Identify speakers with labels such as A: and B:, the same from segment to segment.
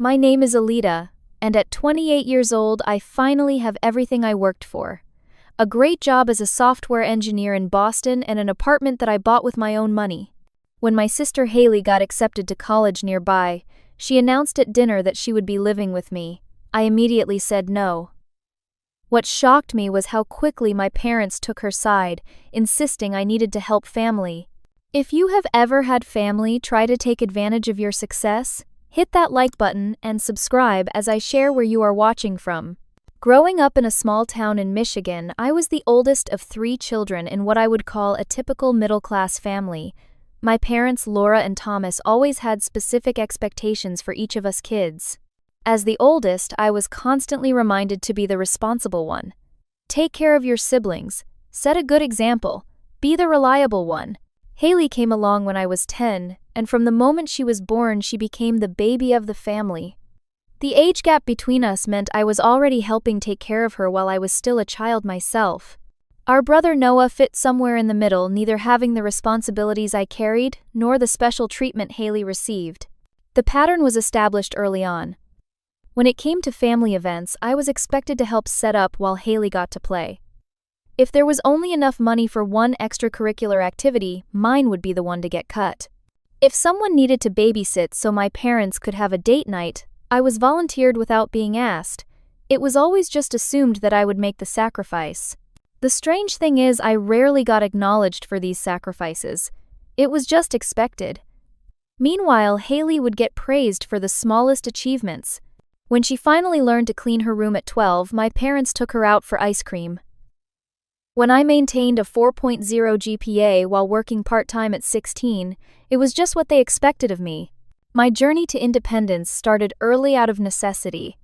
A: My name is Alita, and at 28 years old, I finally have everything I worked for. A great job as a software engineer in Boston and an apartment that I bought with my own money. When my sister Haley got accepted to college nearby, she announced at dinner that she would be living with me. I immediately said no. What shocked me was how quickly my parents took her side, insisting I needed to help family. If you have ever had family try to take advantage of your success, hit that like button and subscribe as I share where you are watching from. Growing up in a small town in Michigan, I was the oldest of 3 children in what I would call a typical middle-class family. My parents, Laura and Thomas, always had specific expectations for each of us kids. As the oldest, I was constantly reminded to be the responsible one. Take care of your siblings, set a good example, be the reliable one. Haley came along when I was 10, and from the moment she was born, she became the baby of the family. The age gap between us meant I was already helping take care of her while I was still a child myself. Our brother Noah fit somewhere in the middle, neither having the responsibilities I carried nor the special treatment Haley received. The pattern was established early on. When it came to family events, I was expected to help set up while Haley got to play. If there was only enough money for one extracurricular activity, mine would be the one to get cut. If someone needed to babysit so my parents could have a date night, I was volunteered without being asked. It was always just assumed that I would make the sacrifice. The strange thing is, I rarely got acknowledged for these sacrifices. It was just expected. Meanwhile, Haley would get praised for the smallest achievements. When she finally learned to clean her room at 12, my parents took her out for ice cream. When I maintained a 4.0 GPA while working part-time at 16, it was just what they expected of me. My journey to independence started early out of necessity.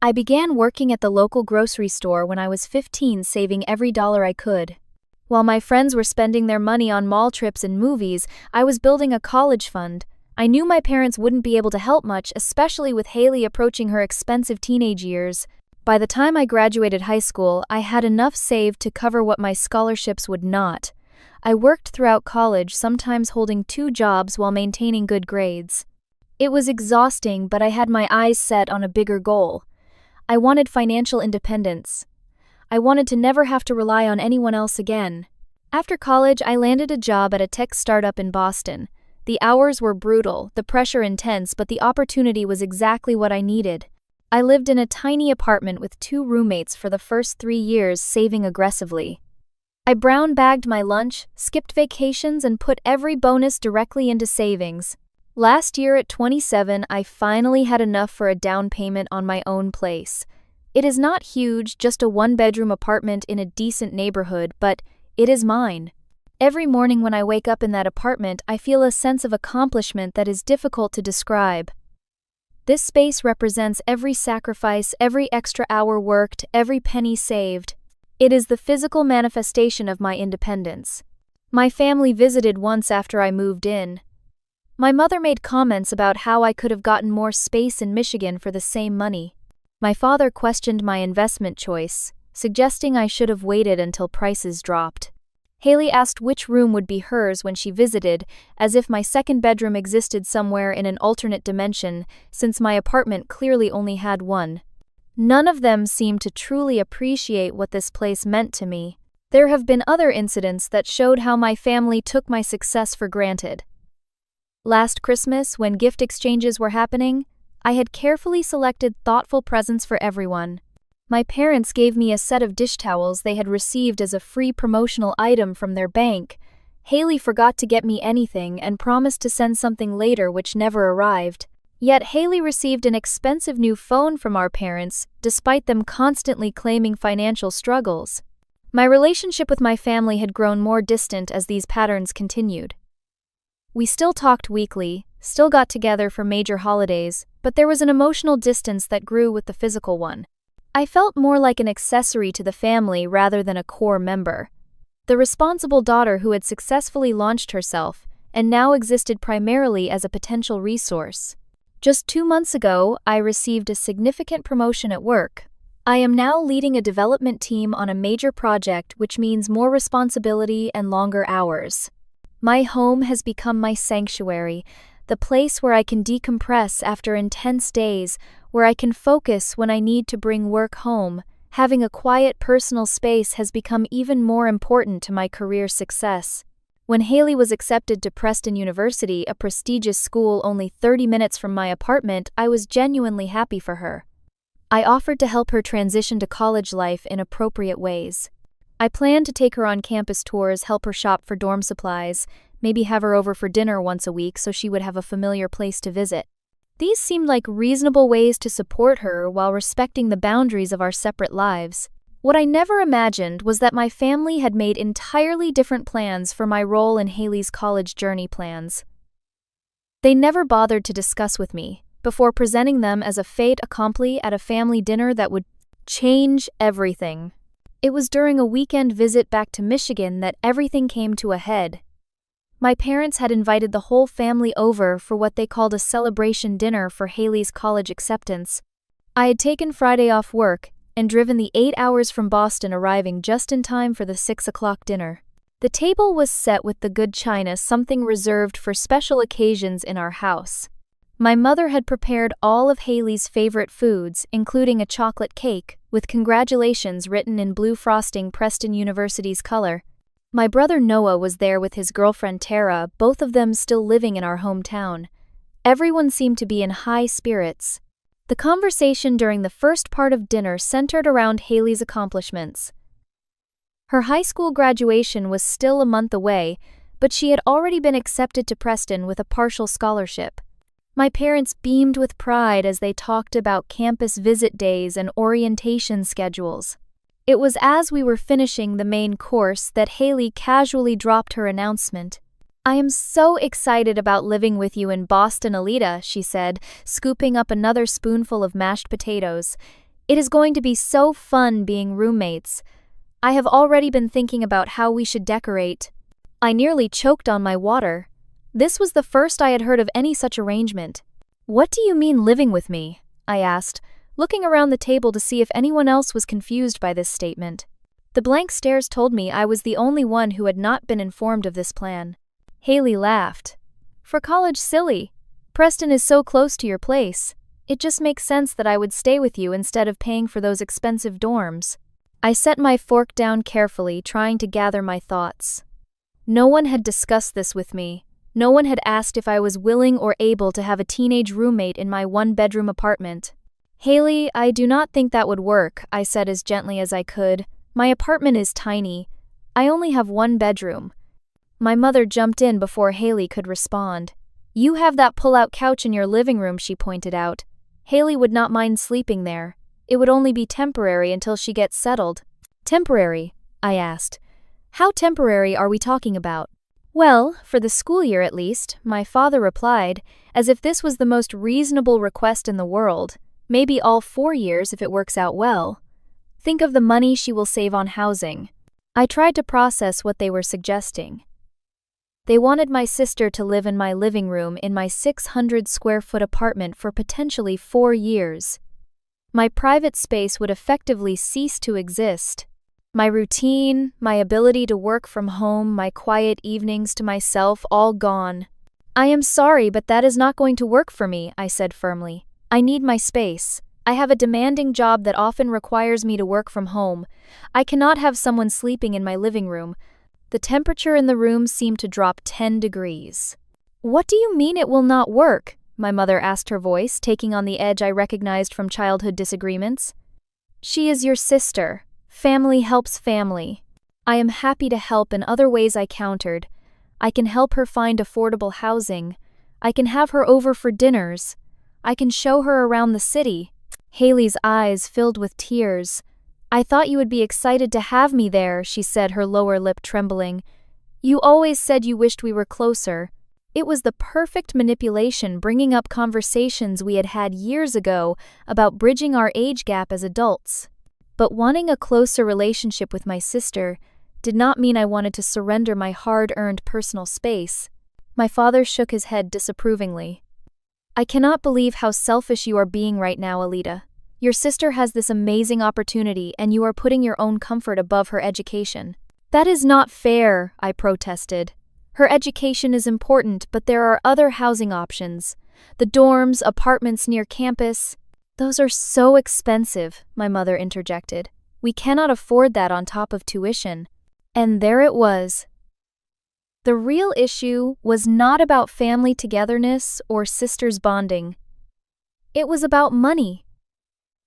A: I began working at the local grocery store when I was 15, saving every dollar I could. While my friends were spending their money on mall trips and movies, I was building a college fund. I knew my parents wouldn't be able to help much, especially with Haley approaching her expensive teenage years. By the time I graduated high school, I had enough saved to cover what my scholarships would not. I worked throughout college, sometimes holding 2 jobs while maintaining good grades. It was exhausting, but I had my eyes set on a bigger goal. I wanted financial independence. I wanted to never have to rely on anyone else again. After college, I landed a job at a tech startup in Boston. The hours were brutal, the pressure intense, but the opportunity was exactly what I needed. I lived in a tiny apartment with 2 roommates for the first 3 years, saving aggressively. I brown-bagged my lunch, skipped vacations, and put every bonus directly into savings. Last year at 27, I finally had enough for a down payment on my own place. It is not huge, just a 1-bedroom apartment in a decent neighborhood, but it is mine. Every morning when I wake up in that apartment, I feel a sense of accomplishment that is difficult to describe. This space represents every sacrifice, every extra hour worked, every penny saved. It is the physical manifestation of my independence. My family visited once after I moved in. My mother made comments about how I could have gotten more space in Michigan for the same money. My father questioned my investment choice, suggesting I should have waited until prices dropped. Haley asked which room would be hers when she visited, as if my second bedroom existed somewhere in an alternate dimension, since my apartment clearly only had one. None of them seemed to truly appreciate what this place meant to me. There have been other incidents that showed how my family took my success for granted. Last Christmas, when gift exchanges were happening, I had carefully selected thoughtful presents for everyone. My parents gave me a set of dish towels they had received as a free promotional item from their bank. Haley forgot to get me anything and promised to send something later, which never arrived. Yet Haley received an expensive new phone from our parents, despite them constantly claiming financial struggles. My relationship with my family had grown more distant as these patterns continued. We still talked weekly, still got together for major holidays, but there was an emotional distance that grew with the physical one. I felt more like an accessory to the family rather than a core member. The responsible daughter who had successfully launched herself and now existed primarily as a potential resource. Just 2 months ago, I received a significant promotion at work. I am now leading a development team on a major project, which means more responsibility and longer hours. My home has become my sanctuary. the place where I can decompress after intense days, where I can focus when I need to bring work home. Having a quiet personal space has become even more important to my career success. When Haley was accepted to Preston University, a prestigious school only 30 minutes from my apartment, I was genuinely happy for her. I offered to help her transition to college life in appropriate ways. I planned to take her on campus tours, help her shop for dorm supplies, maybe have her over for dinner once a week so she would have a familiar place to visit. These seemed like reasonable ways to support her while respecting the boundaries of our separate lives. What I never imagined was that my family had made entirely different plans for my role in Haley's college journey plans. They never bothered to discuss with me, before presenting them as a fait accompli at a family dinner that would change everything. It was during a weekend visit back to Michigan that everything came to a head. My parents had invited the whole family over for what they called a celebration dinner for Haley's college acceptance. I had taken Friday off work and driven the 8 hours from Boston, arriving just in time for the 6 o'clock dinner. The table was set with the good china, something reserved for special occasions in our house. My mother had prepared all of Haley's favorite foods, including a chocolate cake, with congratulations written in blue frosting, Preston University's color. My brother Noah was there with his girlfriend Tara, both of them still living in our hometown. Everyone seemed to be in high spirits. The conversation during the first part of dinner centered around Haley's accomplishments. Her high school graduation was still a month away, but she had already been accepted to Preston with a partial scholarship. My parents beamed with pride as they talked about campus visit days and orientation schedules. It was as we were finishing the main course that Haley casually dropped her announcement. "I am so excited about living with you in Boston, Alita," she said, scooping up another spoonful of mashed potatoes. "It is going to be so fun being roommates. I have already been thinking about how we should decorate." I nearly choked on my water. This was the first I had heard of any such arrangement. "What do you mean living with me?" I asked, looking around the table to see if anyone else was confused by this statement. The blank stares told me I was the only one who had not been informed of this plan. Haley laughed. "For college, silly. Preston is so close to your place. It just makes sense that I would stay with you instead of paying for those expensive dorms." I set my fork down carefully, trying to gather my thoughts. No one had discussed this with me. No one had asked if I was willing or able to have a teenage roommate in my one-bedroom apartment. "Haley, I do not think that would work," I said as gently as I could. "My apartment is tiny. I only have one bedroom." My mother jumped in before Haley could respond. "You have that pull-out couch in your living room," she pointed out. "Haley would not mind sleeping there. It would only be temporary until she gets settled." "Temporary?" I asked. "How temporary are we talking about?" "Well, for the school year at least," my father replied, as if this was the most reasonable request in the world. "Maybe all 4 years if it works out well. Think of the money she will save on housing." I tried to process what they were suggesting. They wanted my sister to live in my living room in my 600-square-foot apartment for potentially 4 years. My private space would effectively cease to exist. My routine, my ability to work from home, my quiet evenings to myself, all gone. "I am sorry, but that is not going to work for me," I said firmly. "I need my space. I have a demanding job that often requires me to work from home. I cannot have someone sleeping in my living room." The temperature in the room seemed to drop 10 degrees. "What do you mean it will not work?" my mother asked, her voice taking on the edge I recognized from childhood disagreements. "She is your sister. Family helps family. I am happy to help in other ways," I countered. "I can help her find affordable housing. I can have her over for dinners. I can show her around the city." Haley's eyes filled with tears. "I thought you would be excited to have me there," she said, her lower lip trembling. "You always said you wished we were closer." It was the perfect manipulation, bringing up conversations we had had years ago about bridging our age gap as adults. But wanting a closer relationship with my sister did not mean I wanted to surrender my hard-earned personal space. My father shook his head disapprovingly. "I cannot believe how selfish you are being right now, Alita. Your sister has this amazing opportunity and you are putting your own comfort above her education." "That is not fair," I protested. Her education is important, but there are other housing options. The dorms, apartments near campus. Those are so expensive, my mother interjected. We cannot afford that on top of tuition. And there it was. The real issue was not about family togetherness or sisters bonding. It was about money.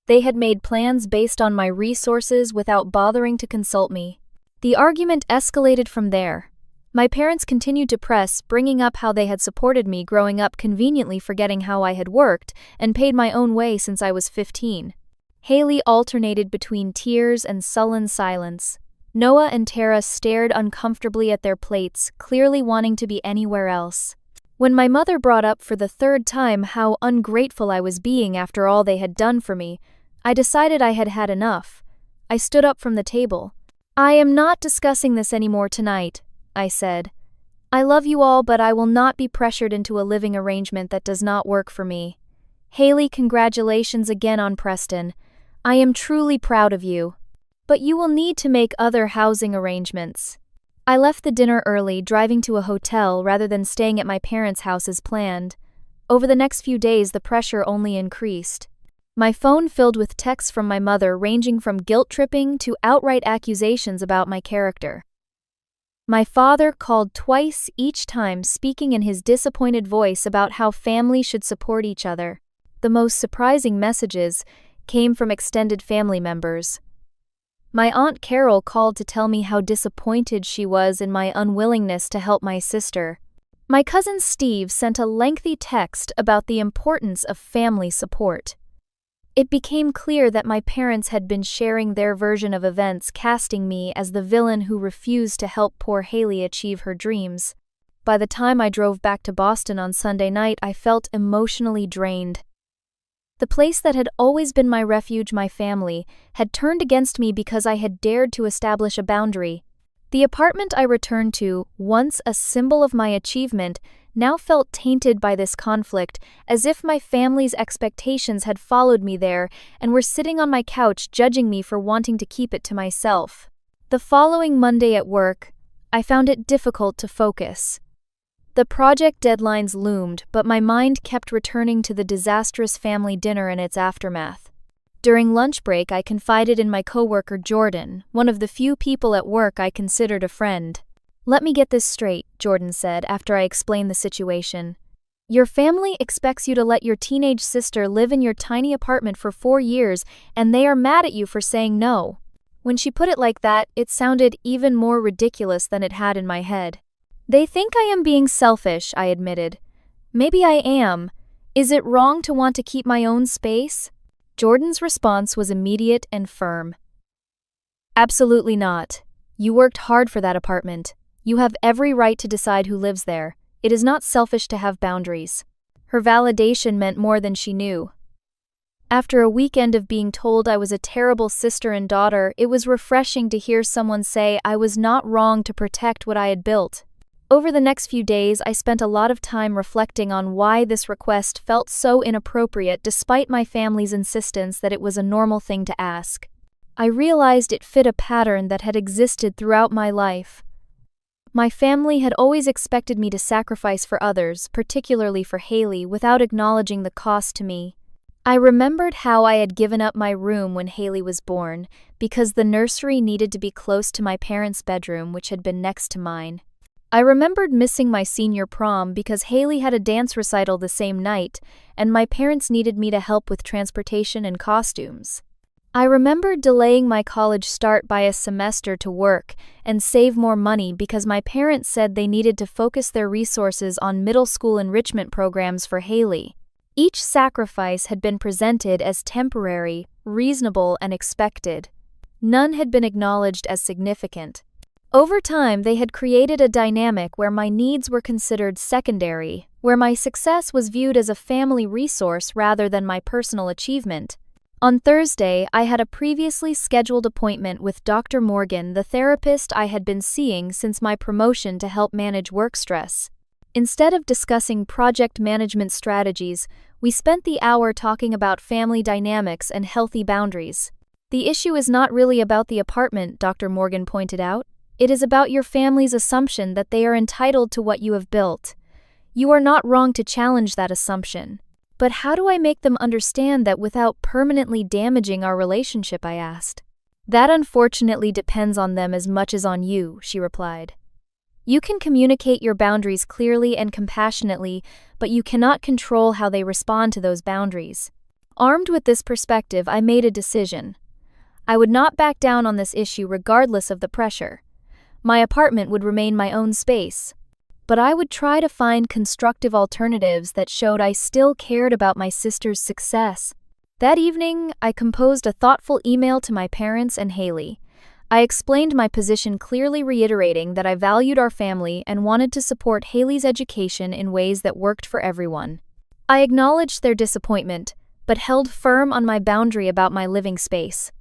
A: They had made plans based on my resources without bothering to consult me. The argument escalated from there. My parents continued to press, bringing up how they had supported me growing up, conveniently forgetting how I had worked and paid my own way since I was 15. Haley alternated between tears and sullen silence. Noah and Tara stared uncomfortably at their plates, clearly wanting to be anywhere else. When my mother brought up for the third time how ungrateful I was being after all they had done for me, I decided I had had enough. I stood up from the table. "I am not discussing this anymore tonight," I said. "I love you all, but I will not be pressured into a living arrangement that does not work for me. Haley, congratulations again on Preston. I am truly proud of you. But you will need to make other housing arrangements." I left the dinner early, driving to a hotel rather than staying at my parents' house as planned. Over the next few days, the pressure only increased. My phone filled with texts from my mother ranging from guilt-tripping to outright accusations about my character. My father called twice, each time speaking in his disappointed voice about how family should support each other. The most surprising messages came from extended family members. My Aunt Carol called to tell me how disappointed she was in my unwillingness to help my sister. My cousin Steve sent a lengthy text about the importance of family support. It became clear that my parents had been sharing their version of events, casting me as the villain who refused to help poor Haley achieve her dreams. By the time I drove back to Boston on Sunday night, I felt emotionally drained. The place that had always been my refuge, my family, had turned against me because I had dared to establish a boundary. The apartment I returned to, once a symbol of my achievement, now felt tainted by this conflict, as if my family's expectations had followed me there and were sitting on my couch judging me for wanting to keep it to myself. The following Monday at work, I found it difficult to focus. The project deadlines loomed, but my mind kept returning to the disastrous family dinner and its aftermath. During lunch break, I confided in my coworker Jordan, one of the few people at work I considered a friend. "Let me get this straight," Jordan said after I explained the situation. "Your family expects you to let your teenage sister live in your tiny apartment for 4 years, and they are mad at you for saying no." When she put it like that, it sounded even more ridiculous than it had in my head. "They think I am being selfish," I admitted. "Maybe I am. Is it wrong to want to keep my own space?" Jordan's response was immediate and firm. "Absolutely not. You worked hard for that apartment. You have every right to decide who lives there. It is not selfish to have boundaries." Her validation meant more than she knew. After a weekend of being told I was a terrible sister and daughter, it was refreshing to hear someone say I was not wrong to protect what I had built. Over the next few days, I spent a lot of time reflecting on why this request felt so inappropriate despite my family's insistence that it was a normal thing to ask. I realized it fit a pattern that had existed throughout my life. My family had always expected me to sacrifice for others, particularly for Haley, without acknowledging the cost to me. I remembered how I had given up my room when Haley was born, because the nursery needed to be close to my parents' bedroom, which had been next to mine. I remembered missing my senior prom because Haley had a dance recital the same night, and my parents needed me to help with transportation and costumes. I remembered delaying my college start by a semester to work and save more money because my parents said they needed to focus their resources on middle school enrichment programs for Haley. Each sacrifice had been presented as temporary, reasonable, and expected. None had been acknowledged as significant. Over time, they had created a dynamic where my needs were considered secondary, where my success was viewed as a family resource rather than my personal achievement. On Thursday, I had a previously scheduled appointment with Dr. Morgan, the therapist I had been seeing since my promotion to help manage work stress. Instead of discussing project management strategies, we spent the hour talking about family dynamics and healthy boundaries. "The issue is not really about the apartment," Dr. Morgan pointed out. It is about your family's assumption that they are entitled to what you have built. You are not wrong to challenge that assumption. But how do I make them understand that without permanently damaging our relationship, I asked. That unfortunately depends on them as much as on you, she replied. You can communicate your boundaries clearly and compassionately, but you cannot control how they respond to those boundaries. Armed with this perspective, I made a decision. I would not back down on this issue regardless of the pressure. My apartment would remain my own space, but I would try to find constructive alternatives that showed I still cared about my sister's success. That evening, I composed a thoughtful email to my parents and Haley. I explained my position, clearly reiterating that I valued our family and wanted to support Haley's education in ways that worked for everyone. I acknowledged their disappointment, but held firm on my boundary about my living space.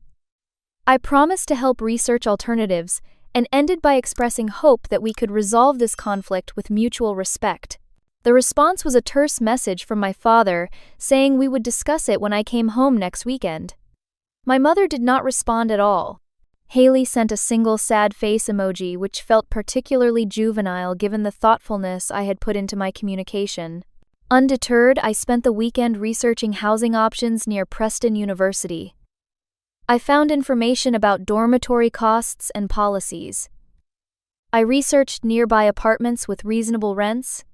A: I promised to help research alternatives and ended by expressing hope that we could resolve this conflict with mutual respect. The response was a terse message from my father, saying we would discuss it when I came home next weekend. My mother did not respond at all. Haley sent a single sad face emoji, which felt particularly juvenile given the thoughtfulness I had put into my communication. Undeterred, I spent the weekend researching housing options near Preston University. I found information about dormitory costs and policies. I researched nearby apartments with reasonable rents.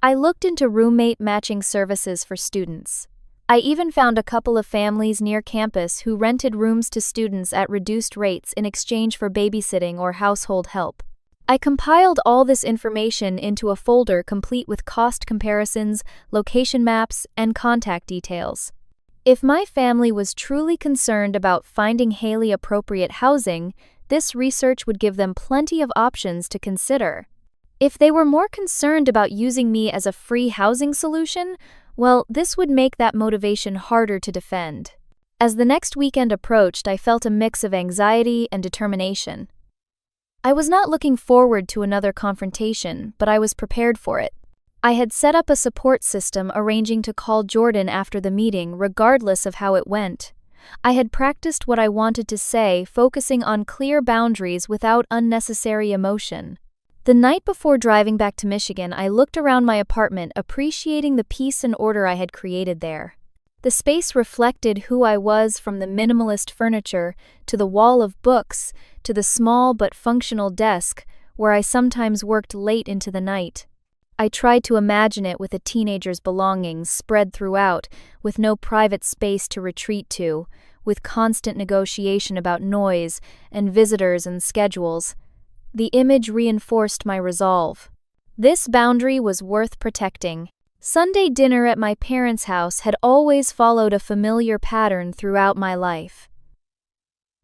A: I looked into roommate matching services for students. I even found a couple of families near campus who rented rooms to students at reduced rates in exchange for babysitting or household help. I compiled all this information into a folder complete with cost comparisons, location maps, and contact details. If my family was truly concerned about finding Haley appropriate housing, this research would give them plenty of options to consider. If they were more concerned about using me as a free housing solution, well, this would make that motivation harder to defend. As the next weekend approached, I felt a mix of anxiety and determination. I was not looking forward to another confrontation, but I was prepared for it. I had set up a support system, arranging to call Jordan after the meeting, regardless of how it went. I had practiced what I wanted to say, focusing on clear boundaries without unnecessary emotion. The night before driving back to Michigan, I looked around my apartment, appreciating the peace and order I had created there. The space reflected who I was, from the minimalist furniture, to the wall of books, to the small but functional desk, where I sometimes worked late into the night. I tried to imagine it with a teenager's belongings spread throughout, with no private space to retreat to, with constant negotiation about noise and visitors and schedules. The image reinforced my resolve. This boundary was worth protecting. Sunday dinner at my parents' house had always followed a familiar pattern throughout my life.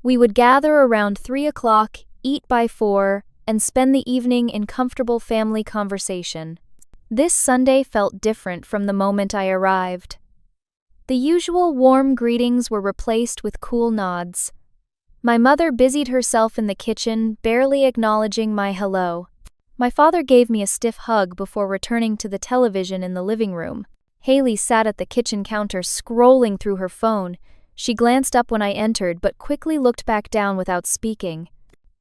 A: We would gather around 3 o'clock, eat by 4, and spend the evening in comfortable family conversation. This Sunday felt different from the moment I arrived. The usual warm greetings were replaced with cool nods. My mother busied herself in the kitchen, barely acknowledging my hello. My father gave me a stiff hug before returning to the television in the living room. Haley sat at the kitchen counter, scrolling through her phone. She glanced up when I entered, but quickly looked back down without speaking.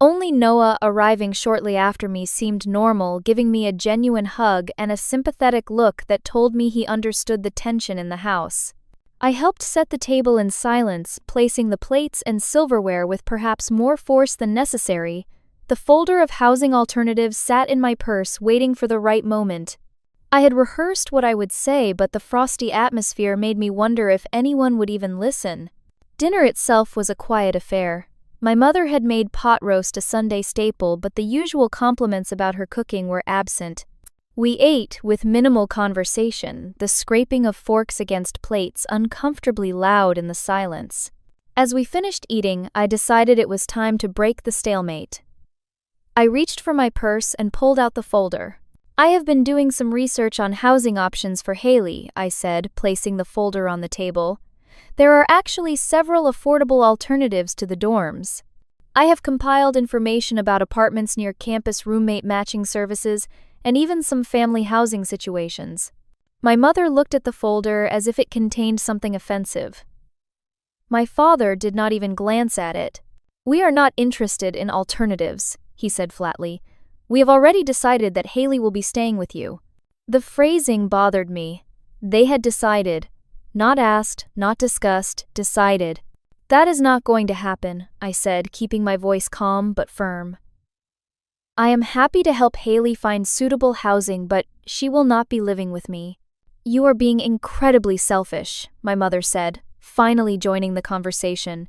A: Only Noah, arriving shortly after me, seemed normal, giving me a genuine hug and a sympathetic look that told me he understood the tension in the house. I helped set the table in silence, placing the plates and silverware with perhaps more force than necessary. The folder of housing alternatives sat in my purse, waiting for the right moment. I had rehearsed what I would say, but the frosty atmosphere made me wonder if anyone would even listen. Dinner itself was a quiet affair. My mother had made pot roast a Sunday staple, but the usual compliments about her cooking were absent. We ate with minimal conversation, the scraping of forks against plates uncomfortably loud in the silence. As we finished eating, I decided it was time to break the stalemate. I reached for my purse and pulled out the folder. I have been doing some research on housing options for Haley, I said, placing the folder on the table. There are actually several affordable alternatives to the dorms. I have compiled information about apartments near campus, roommate matching services, and even some family housing situations. My mother looked at the folder as if it contained something offensive. My father did not even glance at it. "We are not interested in alternatives," he said flatly. "We have already decided that Haley will be staying with you." The phrasing bothered me. They had decided. Not asked, not discussed, decided. "That is not going to happen," I said, keeping my voice calm but firm. "I am happy to help Haley find suitable housing, but she will not be living with me." "You are being incredibly selfish," my mother said, finally joining the conversation.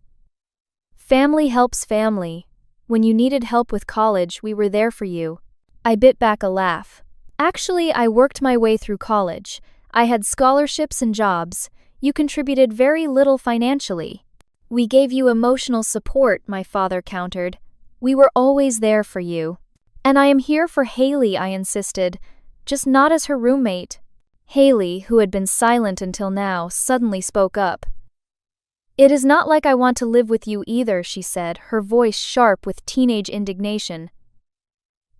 A: "Family helps family. When you needed help with college, we were there for you." I bit back a laugh. "Actually, I worked my way through college. I had scholarships and jobs. You contributed very little financially." "We gave you emotional support," my father countered. "We were always there for you." "And I am here for Haley," I insisted, "just not as her roommate." Haley, who had been silent until now, suddenly spoke up. "It is not like I want to live with you either," she said, her voice sharp with teenage indignation.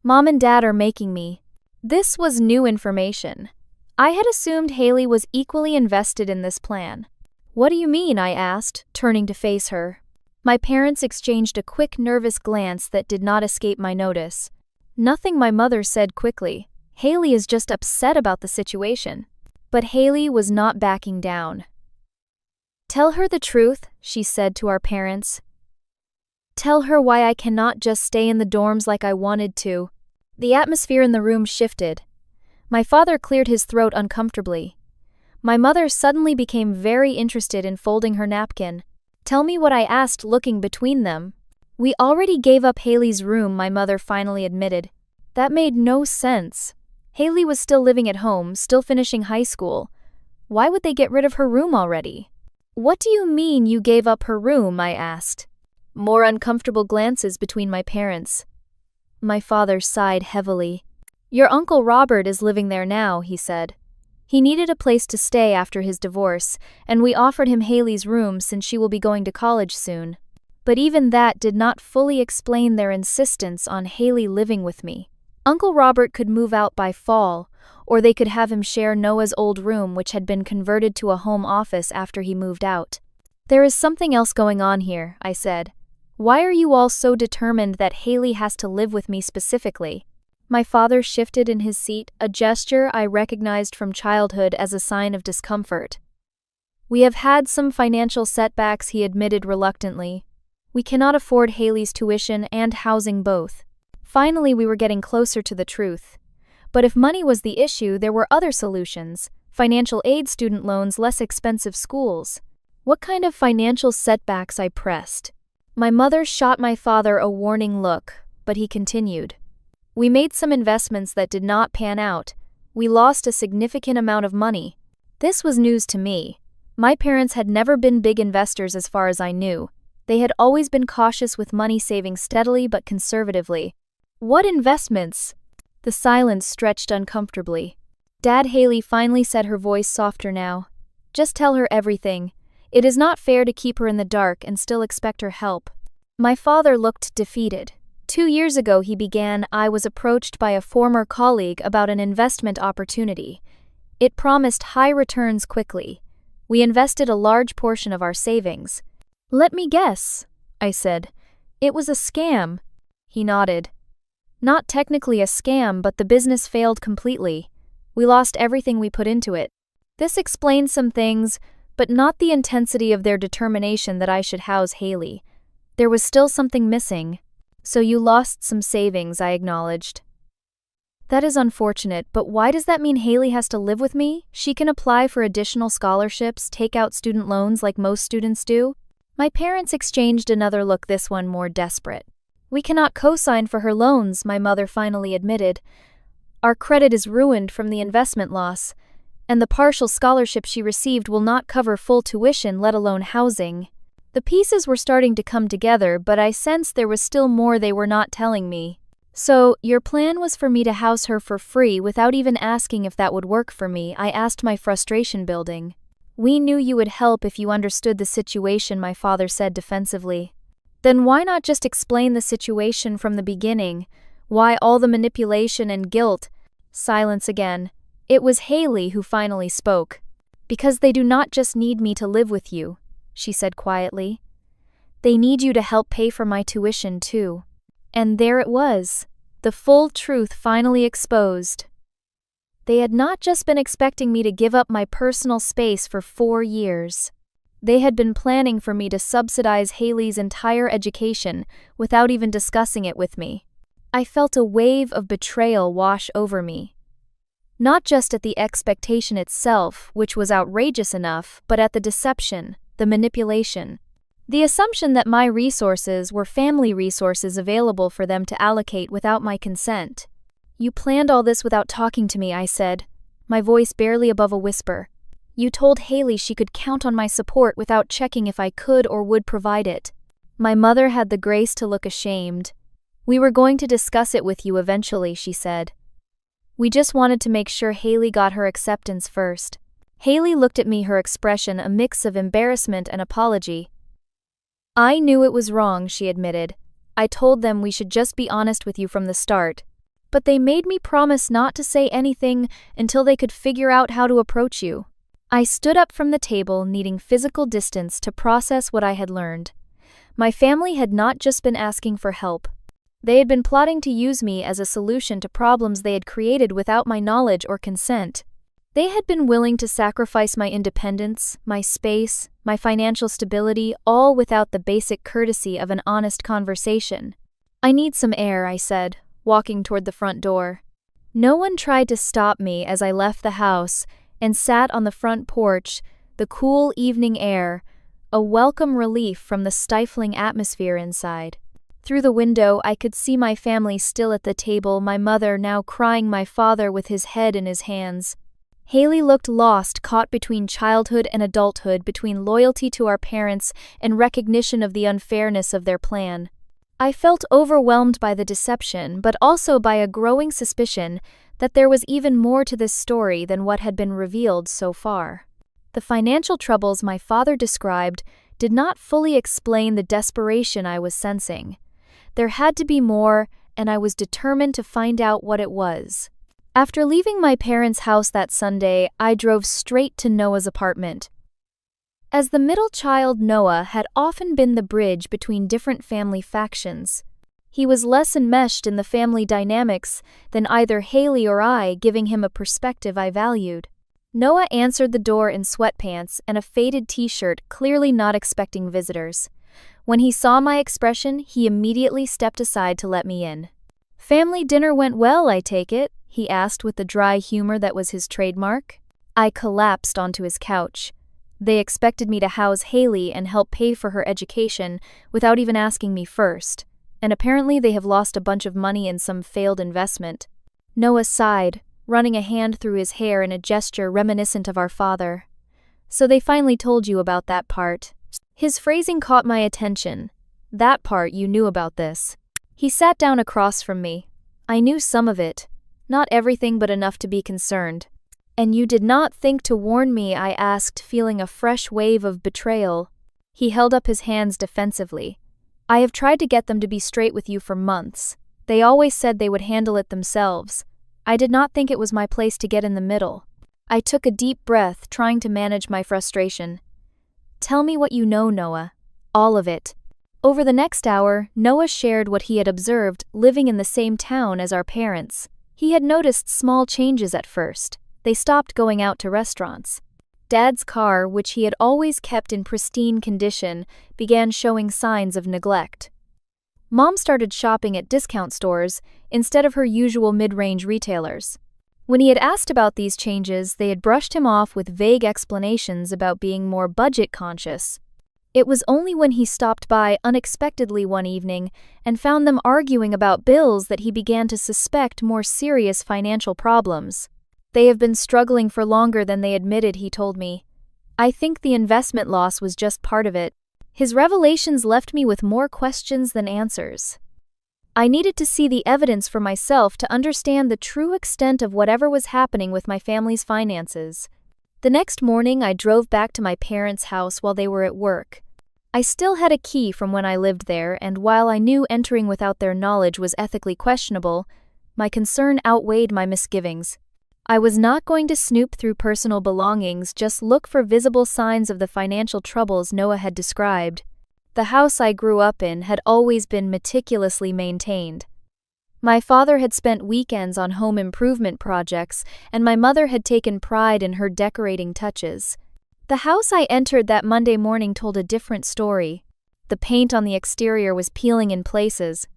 A: "Mom and Dad are making me." This was new information. I had assumed Haley was equally invested in this plan. "What do you mean?" I asked, turning to face her. My parents exchanged a quick, nervous glance that did not escape my notice. "Nothing," my mother said quickly. "Haley is just upset about the situation." But Haley was not backing down. "Tell her the truth," she said to our parents. "Tell her why I cannot just stay in the dorms like I wanted to." The atmosphere in the room shifted. My father cleared his throat uncomfortably. My mother suddenly became very interested in folding her napkin. "Tell me what," I asked, looking between them. "We already gave up Haley's room," my mother finally admitted. That made no sense. Haley was still living at home, still finishing high school. Why would they get rid of her room already? "What do you mean you gave up her room?" I asked. More uncomfortable glances between my parents. My father sighed heavily. "Your Uncle Robert is living there now," he said. "He needed a place to stay after his divorce, and we offered him Haley's room since she will be going to college soon." But even that did not fully explain their insistence on Haley living with me. Uncle Robert could move out by fall, or they could have him share Noah's old room, which had been converted to a home office after he moved out. "There is something else going on here," I said. "Why are you all so determined that Haley has to live with me specifically?" My father shifted in his seat, a gesture I recognized from childhood as a sign of discomfort. "We have had some financial setbacks," he admitted reluctantly. "We cannot afford Haley's tuition and housing both." Finally, we were getting closer to the truth. But if money was the issue, there were other solutions: financial aid, student loans, less expensive schools. "What kind of financial setbacks?" I pressed. My mother shot my father a warning look, but he continued. "We made some investments that did not pan out. We lost a significant amount of money." This was news to me. My parents had never been big investors as far as I knew. They had always been cautious with money, saving steadily but conservatively. "What investments?" The silence stretched uncomfortably. Dad, Haley finally said, her voice softer now. "Just tell her everything. It is not fair to keep her in the dark and still expect her help." My father looked defeated. 2 years ago, he began, I was approached by a former colleague about an investment opportunity. It promised high returns quickly. We invested a large portion of our savings. "Let me guess," I said. "It was a scam." He nodded. "Not technically a scam, but the business failed completely. We lost everything we put into it." This explained some things, but not the intensity of their determination that I should house Haley. There was still something missing. "So you lost some savings," I acknowledged. "That is unfortunate, but why does that mean Haley has to live with me? She can apply for additional scholarships, take out student loans like most students do." My parents exchanged another look, this one more desperate. "We cannot co-sign for her loans," my mother finally admitted. "Our credit is ruined from the investment loss, and the partial scholarship she received will not cover full tuition, let alone housing." The pieces were starting to come together, but I sensed there was still more they were not telling me. "So, your plan was for me to house her for free without even asking if that would work for me?" I asked, my frustration building. "We knew you would help if you understood the situation," my father said defensively. "Then why not just explain the situation from the beginning? Why all the manipulation and guilt?" Silence again. It was Haley who finally spoke. "Because they do not just need me to live with you," she said quietly. "They need you to help pay for my tuition too." And there it was, the full truth finally exposed. They had not just been expecting me to give up my personal space for 4 years. They had been planning for me to subsidize Haley's entire education without even discussing it with me. I felt a wave of betrayal wash over me. Not just at the expectation itself, which was outrageous enough, but at the deception, the manipulation. The assumption that my resources were family resources available for them to allocate without my consent. "You planned all this without talking to me," I said, my voice barely above a whisper. "You told Haley she could count on my support without checking if I could or would provide it." My mother had the grace to look ashamed. "We were going to discuss it with you eventually," she said. "We just wanted to make sure Haley got her acceptance first." Haley looked at me, her expression a mix of embarrassment and apology. "I knew it was wrong," she admitted. "I told them we should just be honest with you from the start. But they made me promise not to say anything until they could figure out how to approach you." I stood up from the table, needing physical distance to process what I had learned. My family had not just been asking for help. They had been plotting to use me as a solution to problems they had created without my knowledge or consent. They had been willing to sacrifice my independence, my space, my financial stability, all without the basic courtesy of an honest conversation. "I need some air," I said, walking toward the front door. No one tried to stop me as I left the house and sat on the front porch, the cool evening air, a welcome relief from the stifling atmosphere inside. Through the window, I could see my family still at the table, my mother now crying, my father with his head in his hands. Haley looked lost, caught between childhood and adulthood, between loyalty to our parents and recognition of the unfairness of their plan. I felt overwhelmed by the deception, but also by a growing suspicion that there was even more to this story than what had been revealed so far. The financial troubles my father described did not fully explain the desperation I was sensing. There had to be more, and I was determined to find out what it was. After leaving my parents' house that Sunday, I drove straight to Noah's apartment. As the middle child, Noah had often been the bridge between different family factions. He was less enmeshed in the family dynamics than either Haley or I, giving him a perspective I valued. Noah answered the door in sweatpants and a faded t-shirt, clearly not expecting visitors. When he saw my expression, he immediately stepped aside to let me in. "Family dinner went well, I take it?" he asked with the dry humor that was his trademark. I collapsed onto his couch. They expected me to house Haley and help pay for her education without even asking me first, and apparently they have lost a bunch of money in some failed investment. Noah sighed, running a hand through his hair in a gesture reminiscent of our father. "So they finally told you about that part." His phrasing caught my attention. "That part, you knew about this." He sat down across from me. "I knew some of it. Not everything, but enough to be concerned." "And you did not think to warn me?" I asked, feeling a fresh wave of betrayal. He held up his hands defensively. "I have tried to get them to be straight with you for months. They always said they would handle it themselves. I did not think it was my place to get in the middle." I took a deep breath, trying to manage my frustration. "Tell me what you know, Noah. All of it." Over the next hour, Noah shared what he had observed living in the same town as our parents. He had noticed small changes at first. They stopped going out to restaurants. Dad's car, which he had always kept in pristine condition, began showing signs of neglect. Mom started shopping at discount stores instead of her usual mid-range retailers. When he had asked about these changes, they had brushed him off with vague explanations about being more budget-conscious. It was only when he stopped by unexpectedly one evening and found them arguing about bills that he began to suspect more serious financial problems. "They have been struggling for longer than they admitted," he told me. "I think the investment loss was just part of it." His revelations left me with more questions than answers. I needed to see the evidence for myself to understand the true extent of whatever was happening with my family's finances. The next morning, I drove back to my parents' house while they were at work. I still had a key from when I lived there, and while I knew entering without their knowledge was ethically questionable, my concern outweighed my misgivings. I was not going to snoop through personal belongings, just look for visible signs of the financial troubles Noah had described. The house I grew up in had always been meticulously maintained. My father had spent weekends on home improvement projects, and my mother had taken pride in her decorating touches. The house I entered that Monday morning told a different story. The paint on the exterior was peeling in places.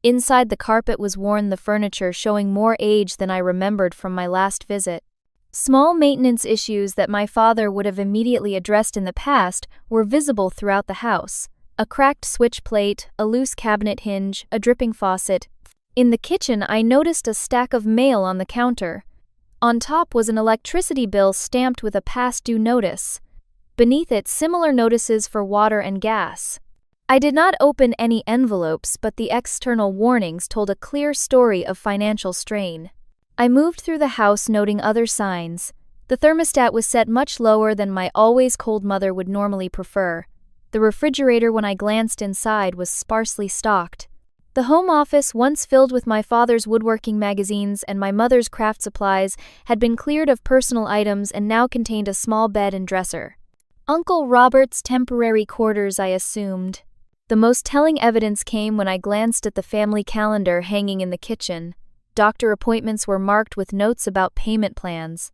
A: Inside, the carpet was worn, the furniture showing more age than I remembered from my last visit. Small maintenance issues that my father would have immediately addressed in the past were visible throughout the house. A cracked switch plate, a loose cabinet hinge, a dripping faucet. In the kitchen, I noticed a stack of mail on the counter. On top was an electricity bill stamped with a past due notice. Beneath it, similar notices for water and gas. I did not open any envelopes, but the external warnings told a clear story of financial strain. I moved through the house, noting other signs. The thermostat was set much lower than my always cold mother would normally prefer. The refrigerator, when I glanced inside, was sparsely stocked. The home office, once filled with my father's woodworking magazines and my mother's craft supplies, had been cleared of personal items and now contained a small bed and dresser. Uncle Robert's temporary quarters, I assumed. The most telling evidence came when I glanced at the family calendar hanging in the kitchen. Doctor appointments were marked with notes about payment plans.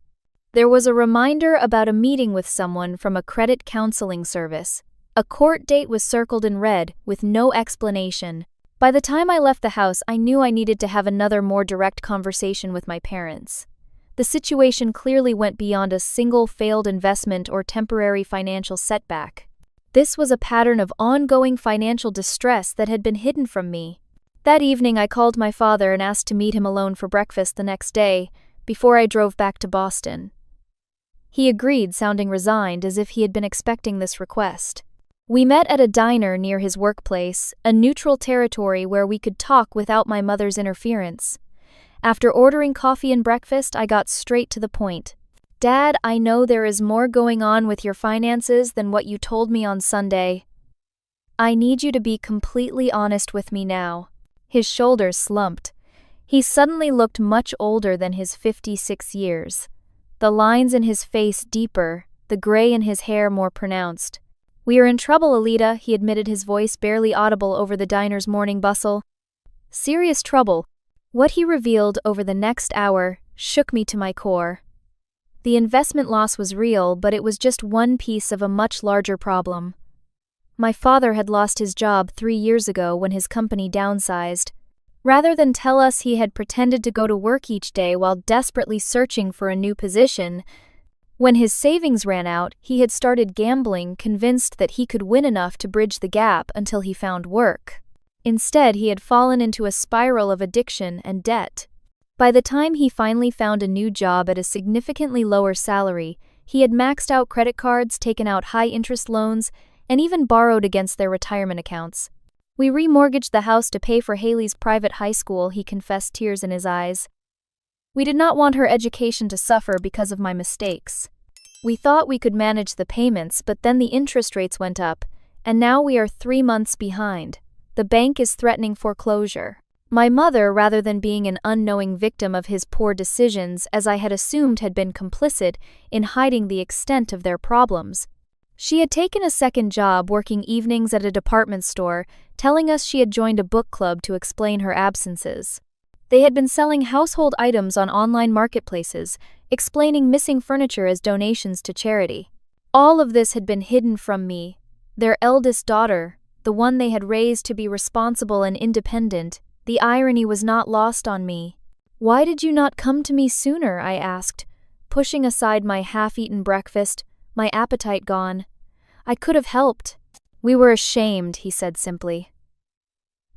A: There was a reminder about a meeting with someone from a credit counseling service. A court date was circled in red, with no explanation. By the time I left the house, I knew I needed to have another, more direct conversation with my parents. The situation clearly went beyond a single failed investment or temporary financial setback. This was a pattern of ongoing financial distress that had been hidden from me. That evening, I called my father and asked to meet him alone for breakfast the next day, before I drove back to Boston. He agreed, sounding resigned, as if he had been expecting this request. We met at a diner near his workplace, a neutral territory where we could talk without my mother's interference. After ordering coffee and breakfast, I got straight to the point. "Dad, I know there is more going on with your finances than what you told me on Sunday. I need you to be completely honest with me now." His shoulders slumped. He suddenly looked much older than his 56 years. The lines in his face deeper, the gray in his hair more pronounced. "We are in trouble, Alida," he admitted, his voice barely audible over the diner's morning bustle. Serious trouble. What he revealed over the next hour shook me to my core. The investment loss was real, but it was just one piece of a much larger problem. My father had lost his job 3 years ago when his company downsized. Rather than tell us, he had pretended to go to work each day while desperately searching for a new position. When his savings ran out, he had started gambling, convinced that he could win enough to bridge the gap until he found work. Instead, he had fallen into a spiral of addiction and debt. By the time he finally found a new job at a significantly lower salary, he had maxed out credit cards, taken out high-interest loans, and even borrowed against their retirement accounts. "We remortgaged the house to pay for Haley's private high school," he confessed, tears in his eyes. "We did not want her education to suffer because of my mistakes. We thought we could manage the payments, but then the interest rates went up, and now we are 3 months behind. The bank is threatening foreclosure." My mother, rather than being an unknowing victim of his poor decisions, as I had assumed, had been complicit in hiding the extent of their problems. She had taken a second job working evenings at a department store, telling us she had joined a book club to explain her absences. They had been selling household items on online marketplaces, explaining missing furniture as donations to charity. All of this had been hidden from me. Their eldest daughter, the one they had raised to be responsible and independent, the irony was not lost on me. "Why did you not come to me sooner?" I asked, pushing aside my half-eaten breakfast, my appetite gone. "I could have helped." "We were ashamed," he said simply.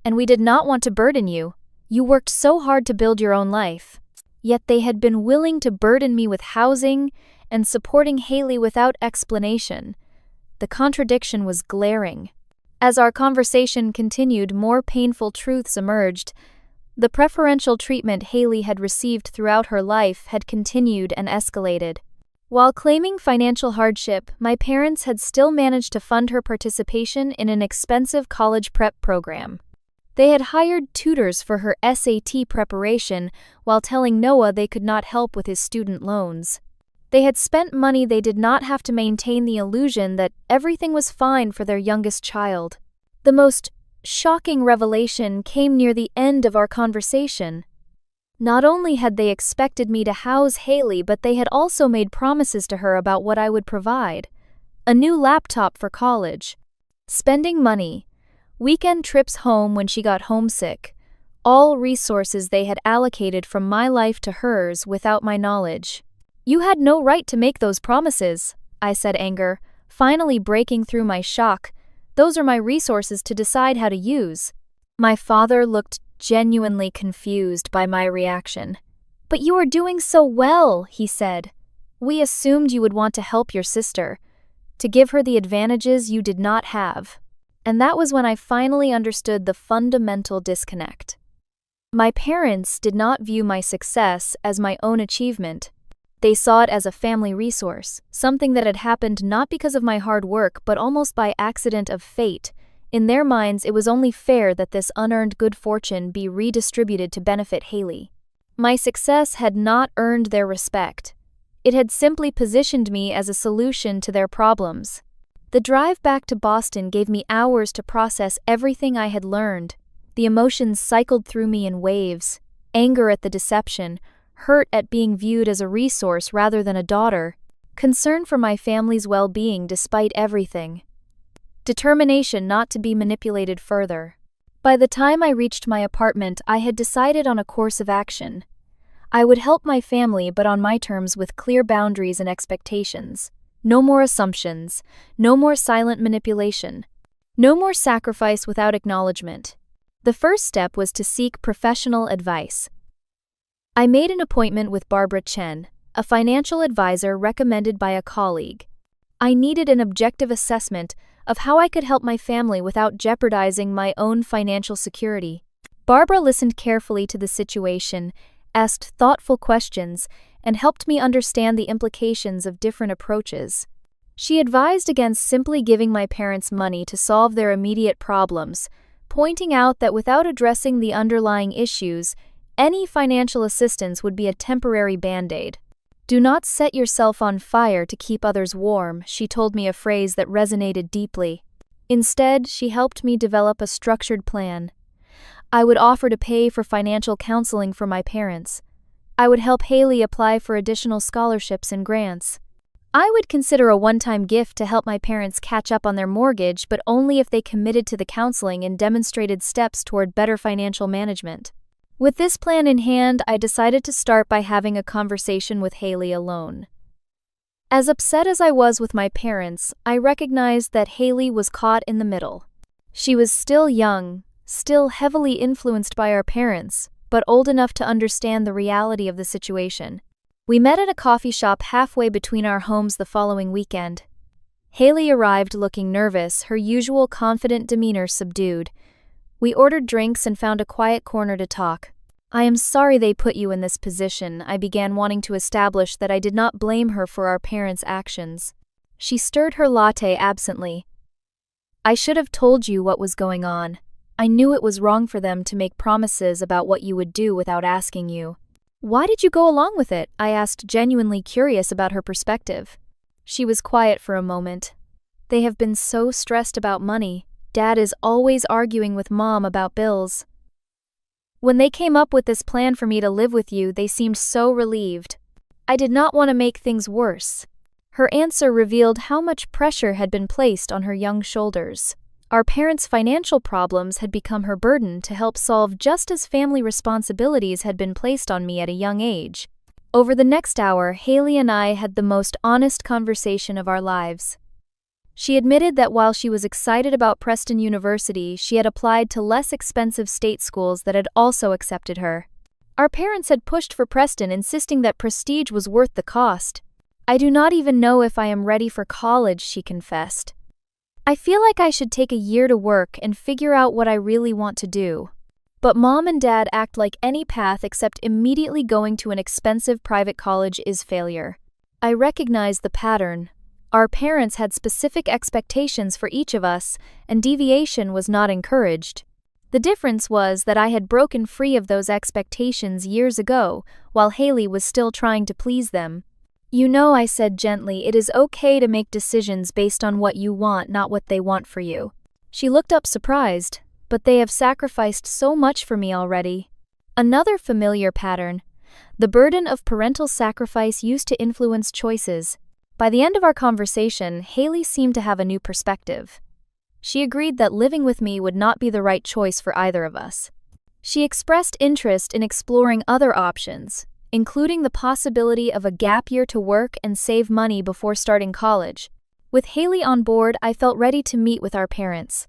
A: "And we did not want to burden you. You worked so hard to build your own life." Yet they had been willing to burden me with housing and supporting Haley without explanation. The contradiction was glaring. As our conversation continued, more painful truths emerged. The preferential treatment Haley had received throughout her life had continued and escalated. While claiming financial hardship, my parents had still managed to fund her participation in an expensive college prep program. They had hired tutors for her SAT preparation while telling Noah they could not help with his student loans. They had spent money they did not have to maintain the illusion that everything was fine for their youngest child. The most shocking revelation came near the end of our conversation. Not only had they expected me to house Haley, but they had also made promises to her about what I would provide. A new laptop for college, spending money, weekend trips home when she got homesick, all resources they had allocated from my life to hers without my knowledge. "You had no right to make those promises," I said, anger, finally breaking through my shock. "Those are my resources to decide how to use." My father looked genuinely confused by my reaction. "But you are doing so well," he said. "We assumed you would want to help your sister, to give her the advantages you did not have." And that was when I finally understood the fundamental disconnect. My parents did not view my success as my own achievement. They saw it as a family resource, something that had happened not because of my hard work but almost by accident of fate. In their minds, it was only fair that this unearned good fortune be redistributed to benefit Haley. My success had not earned their respect. It had simply positioned me as a solution to their problems. The drive back to Boston gave me hours to process everything I had learned. The emotions cycled through me in waves: anger at the deception, hurt at being viewed as a resource rather than a daughter, concern for my family's well-being despite everything, determination not to be manipulated further. By the time I reached my apartment, I had decided on a course of action. I would help my family, but on my terms, with clear boundaries and expectations. No more assumptions, no more silent manipulation, no more sacrifice without acknowledgement. The first step was to seek professional advice. I made an appointment with Barbara Chen, a financial advisor recommended by a colleague. I needed an objective assessment of how I could help my family without jeopardizing my own financial security. Barbara listened carefully to the situation, asked thoughtful questions, and helped me understand the implications of different approaches. She advised against simply giving my parents money to solve their immediate problems, pointing out that without addressing the underlying issues, any financial assistance would be a temporary band-aid. "Do not set yourself on fire to keep others warm," she told me, a phrase that resonated deeply. Instead, she helped me develop a structured plan. I would offer to pay for financial counseling for my parents. I would help Haley apply for additional scholarships and grants. I would consider a one-time gift to help my parents catch up on their mortgage, but only if they committed to the counseling and demonstrated steps toward better financial management. With this plan in hand, I decided to start by having a conversation with Haley alone. As upset as I was with my parents, I recognized that Haley was caught in the middle. She was still young, still heavily influenced by our parents, but old enough to understand the reality of the situation. We met at a coffee shop halfway between our homes the following weekend. Haley arrived looking nervous, her usual confident demeanor subdued. We ordered drinks and found a quiet corner to talk. "I am sorry they put you in this position," I began, wanting to establish that I did not blame her for our parents' actions. She stirred her latte absently. "I should have told you what was going on. I knew it was wrong for them to make promises about what you would do without asking you." "Why did you go along with it?" I asked, genuinely curious about her perspective. She was quiet for a moment. "They have been so stressed about money. Dad is always arguing with Mom about bills. When they came up with this plan for me to live with you, they seemed so relieved. I did not want to make things worse." Her answer revealed how much pressure had been placed on her young shoulders. Our parents' financial problems had become her burden to help solve, just as family responsibilities had been placed on me at a young age. Over the next hour, Haley and I had the most honest conversation of our lives. She admitted that while she was excited about Preston University, she had applied to less expensive state schools that had also accepted her. Our parents had pushed for Preston, insisting that prestige was worth the cost. "I do not even know if I am ready for college," she confessed. "I feel like I should take a year to work and figure out what I really want to do." But Mom and Dad act like any path except immediately going to an expensive private college is failure. I recognized the pattern. Our parents had specific expectations for each of us, and deviation was not encouraged. The difference was that I had broken free of those expectations years ago, while Haley was still trying to please them. "You know," I said gently, "it is okay to make decisions based on what you want, not what they want for you." She looked up surprised, but they have sacrificed so much for me already. Another familiar pattern. The burden of parental sacrifice used to influence choices. By the end of our conversation, Haley seemed to have a new perspective. She agreed that living with me would not be the right choice for either of us. She expressed interest in exploring other options, including the possibility of a gap year to work and save money before starting college. With Haley on board, I felt ready to meet with our parents.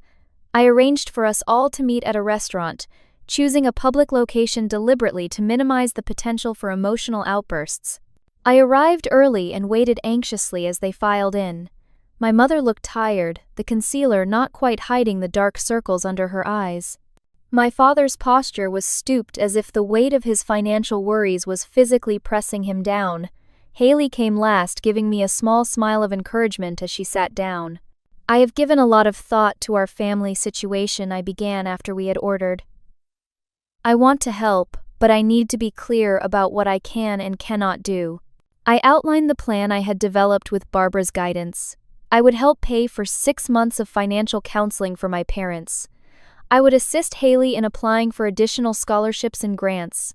A: I arranged for us all to meet at a restaurant, choosing a public location deliberately to minimize the potential for emotional outbursts. I arrived early and waited anxiously as they filed in. My mother looked tired, the concealer not quite hiding the dark circles under her eyes. My father's posture was stooped as if the weight of his financial worries was physically pressing him down. Haley came last, giving me a small smile of encouragement as she sat down. I have given a lot of thought to our family situation, I began after we had ordered. I want to help, but I need to be clear about what I can and cannot do. I outlined the plan I had developed with Barbara's guidance. I would help pay for 6 months of financial counseling for my parents. I would assist Haley in applying for additional scholarships and grants.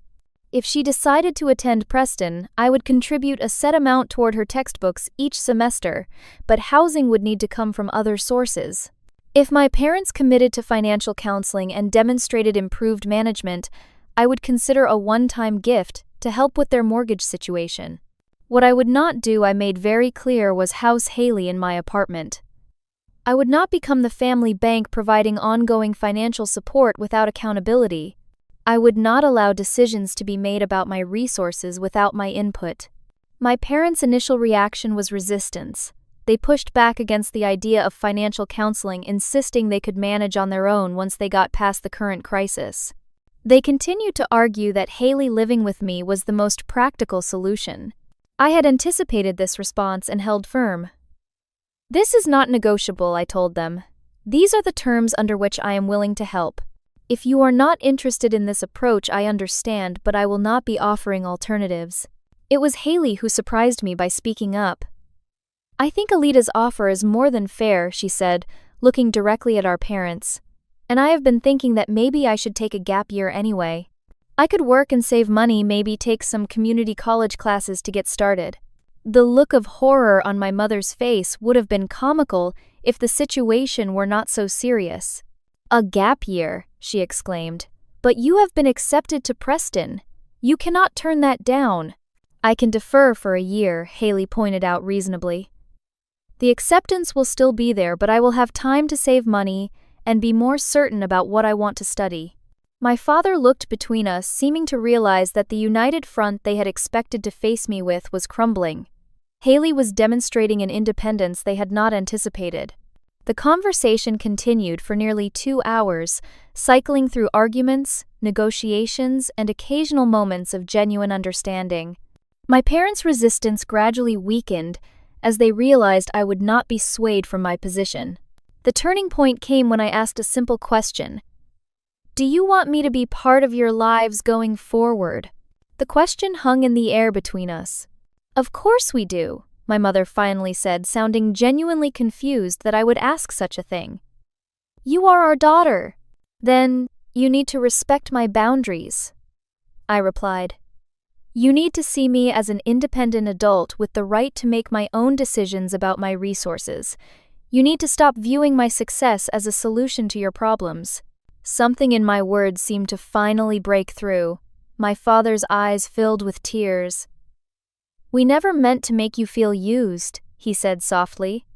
A: If she decided to attend Preston, I would contribute a set amount toward her textbooks each semester, but housing would need to come from other sources. If my parents committed to financial counseling and demonstrated improved management, I would consider a one-time gift to help with their mortgage situation. What I would not do, I made very clear, was house Haley in my apartment. I would not become the family bank providing ongoing financial support without accountability. I would not allow decisions to be made about my resources without my input. My parents' initial reaction was resistance. They pushed back against the idea of financial counseling, insisting they could manage on their own once they got past the current crisis. They continued to argue that Haley living with me was the most practical solution. I had anticipated this response and held firm. This is not negotiable, I told them. These are the terms under which I am willing to help. If you are not interested in this approach, I understand, but I will not be offering alternatives. It was Haley who surprised me by speaking up. I think Alita's offer is more than fair, she said, looking directly at our parents. And I have been thinking that maybe I should take a gap year anyway. I could work and save money, maybe take some community college classes to get started. The look of horror on my mother's face would have been comical if the situation were not so serious. A gap year, she exclaimed. But you have been accepted to Preston. You cannot turn that down. I can defer for a year, Haley pointed out reasonably. The acceptance will still be there, but I will have time to save money and be more certain about what I want to study. My father looked between us, seeming to realize that the united front they had expected to face me with was crumbling. Haley was demonstrating an independence they had not anticipated. The conversation continued for nearly 2 hours, cycling through arguments, negotiations, and occasional moments of genuine understanding. My parents' resistance gradually weakened as they realized I would not be swayed from my position. The turning point came when I asked a simple question. Do you want me to be part of your lives going forward? The question hung in the air between us. Of course we do, my mother finally said, sounding genuinely confused that I would ask such a thing. You are our daughter. Then, you need to respect my boundaries, I replied. You need to see me as an independent adult with the right to make my own decisions about my resources. You need to stop viewing my success as a solution to your problems. Something in my words seemed to finally break through. My father's eyes filled with tears. We never meant to make you feel used, he said softly.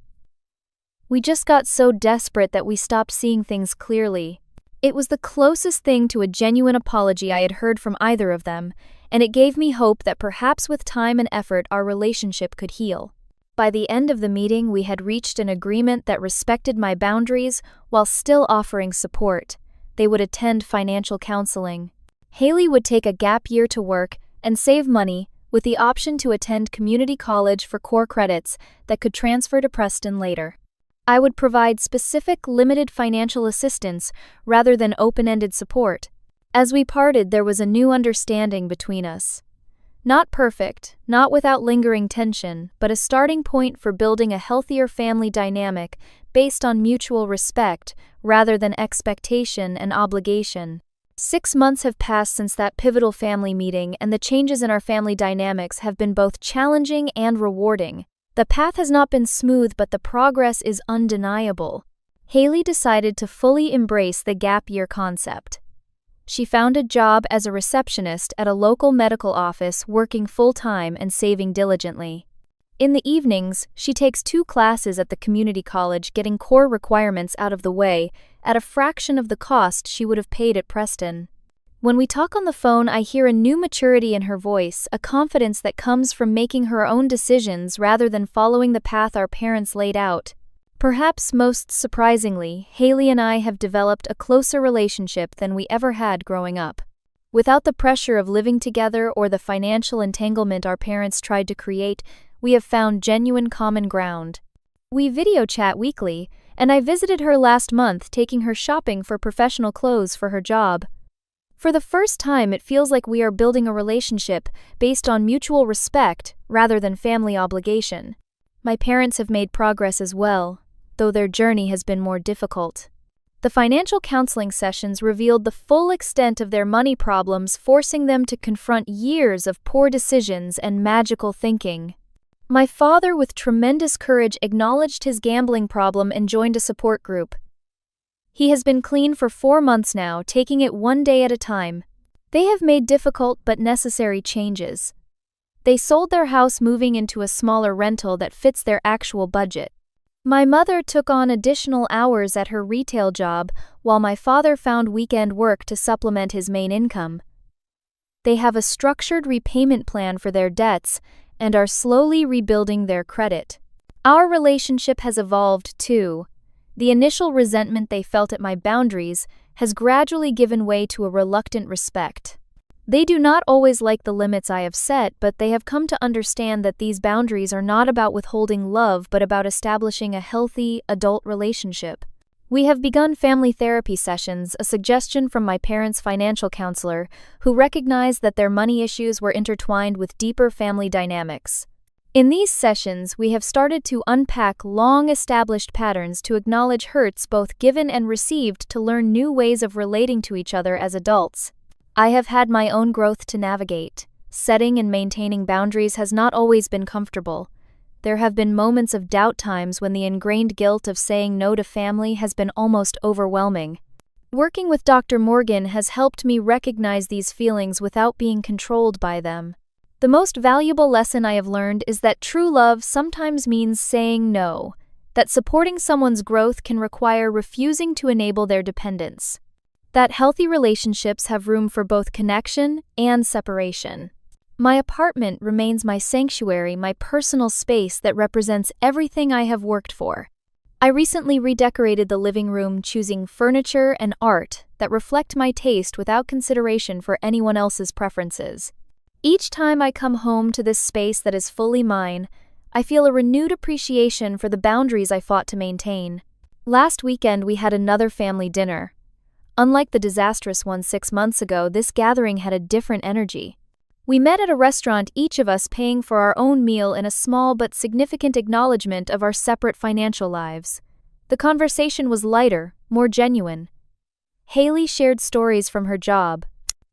A: We just got so desperate that we stopped seeing things clearly. It was the closest thing to a genuine apology I had heard from either of them, and it gave me hope that perhaps with time and effort our relationship could heal. By the end of the meeting, we had reached an agreement that respected my boundaries while still offering support. They would attend financial counseling. Haley would take a gap year to work and save money with the option to attend community college for core credits that could transfer to Preston later. I would provide specific, limited financial assistance rather than open-ended support. As we parted, there was a new understanding between us. Not perfect, not without lingering tension, but a starting point for building a healthier family dynamic based on mutual respect rather than expectation and obligation. 6 months have passed since that pivotal family meeting, and the changes in our family dynamics have been both challenging and rewarding. The path has not been smooth, but the progress is undeniable. Haley decided to fully embrace the gap year concept. She found a job as a receptionist at a local medical office, working full-time and saving diligently. In the evenings, she takes 2 classes at the community college, getting core requirements out of the way at a fraction of the cost she would have paid at Preston. When we talk on the phone, I hear a new maturity in her voice, a confidence that comes from making her own decisions rather than following the path our parents laid out. Perhaps most surprisingly, Haley and I have developed a closer relationship than we ever had growing up. Without the pressure of living together or the financial entanglement our parents tried to create, we have found genuine common ground. We video chat weekly, and I visited her last month, taking her shopping for professional clothes for her job. For the first time, it feels like we are building a relationship based on mutual respect rather than family obligation. My parents have made progress as well, though their journey has been more difficult. The financial counseling sessions revealed the full extent of their money problems, forcing them to confront years of poor decisions and magical thinking. My father, with tremendous courage, acknowledged his gambling problem and joined a support group. He has been clean for 4 months now, taking it one day at a time. They have made difficult but necessary changes. They sold their house, moving into a smaller rental that fits their actual budget. My mother took on additional hours at her retail job, while my father found weekend work to supplement his main income. They have a structured repayment plan for their debts and are slowly rebuilding their credit. Our relationship has evolved too. The initial resentment they felt at my boundaries has gradually given way to a reluctant respect. They do not always like the limits I have set, but they have come to understand that these boundaries are not about withholding love but about establishing a healthy, adult relationship. We have begun family therapy sessions, a suggestion from my parents' financial counselor, who recognized that their money issues were intertwined with deeper family dynamics. In these sessions, we have started to unpack long-established patterns, to acknowledge hurts both given and received, to learn new ways of relating to each other as adults. I have had my own growth to navigate. Setting and maintaining boundaries has not always been comfortable. There have been moments of doubt, times when the ingrained guilt of saying no to family has been almost overwhelming. Working with Dr. Morgan has helped me recognize these feelings without being controlled by them. The most valuable lesson I have learned is that true love sometimes means saying no, that supporting someone's growth can require refusing to enable their dependence, that healthy relationships have room for both connection and separation. My apartment remains my sanctuary, my personal space that represents everything I have worked for. I recently redecorated the living room, choosing furniture and art that reflect my taste without consideration for anyone else's preferences. Each time I come home to this space that is fully mine, I feel a renewed appreciation for the boundaries I fought to maintain. Last weekend, we had another family dinner. Unlike the disastrous one 6 months ago, this gathering had a different energy. We met at a restaurant, each of us paying for our own meal, in a small but significant acknowledgement of our separate financial lives. The conversation was lighter, more genuine. Haley shared stories from her job.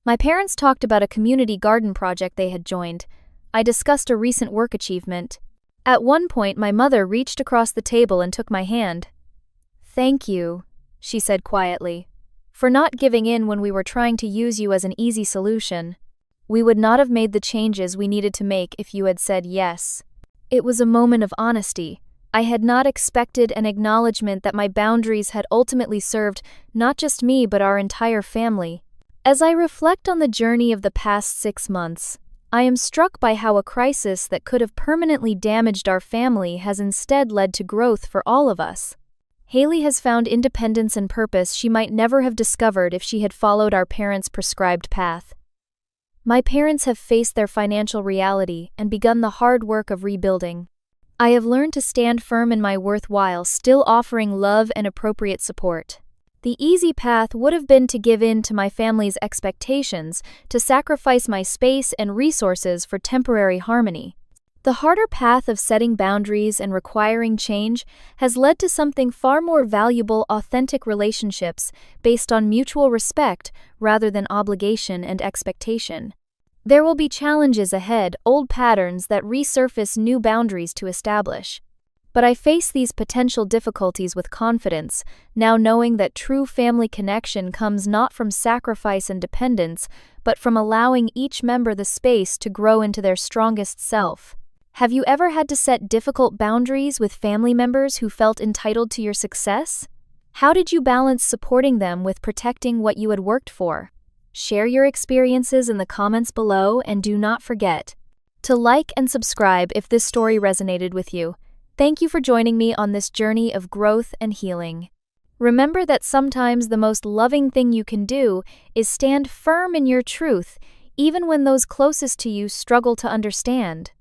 A: My parents talked about a community garden project they had joined. I discussed a recent work achievement. At one point, my mother reached across the table and took my hand. "Thank you," she said quietly, "for not giving in when we were trying to use you as an easy solution. We would not have made the changes we needed to make if you had said yes." It was a moment of honesty. I had not expected an acknowledgement that my boundaries had ultimately served not just me but our entire family. As I reflect on the journey of the past 6 months, I am struck by how a crisis that could have permanently damaged our family has instead led to growth for all of us. Haley has found independence and purpose she might never have discovered if she had followed our parents' prescribed path. My parents have faced their financial reality and begun the hard work of rebuilding. I have learned to stand firm in my worth while still offering love and appropriate support. The easy path would have been to give in to my family's expectations, to sacrifice my space and resources for temporary harmony. The harder path of setting boundaries and requiring change has led to something far more valuable: authentic relationships based on mutual respect rather than obligation and expectation. There will be challenges ahead, old patterns that resurface, new boundaries to establish. But I face these potential difficulties with confidence, now knowing that true family connection comes not from sacrifice and dependence, but from allowing each member the space to grow into their strongest self. Have you ever had to set difficult boundaries with family members who felt entitled to your success? How did you balance supporting them with protecting what you had worked for? Share your experiences in the comments below, and do not forget to like and subscribe if this story resonated with you. Thank you for joining me on this journey of growth and healing. Remember that sometimes the most loving thing you can do is stand firm in your truth, even when those closest to you struggle to understand.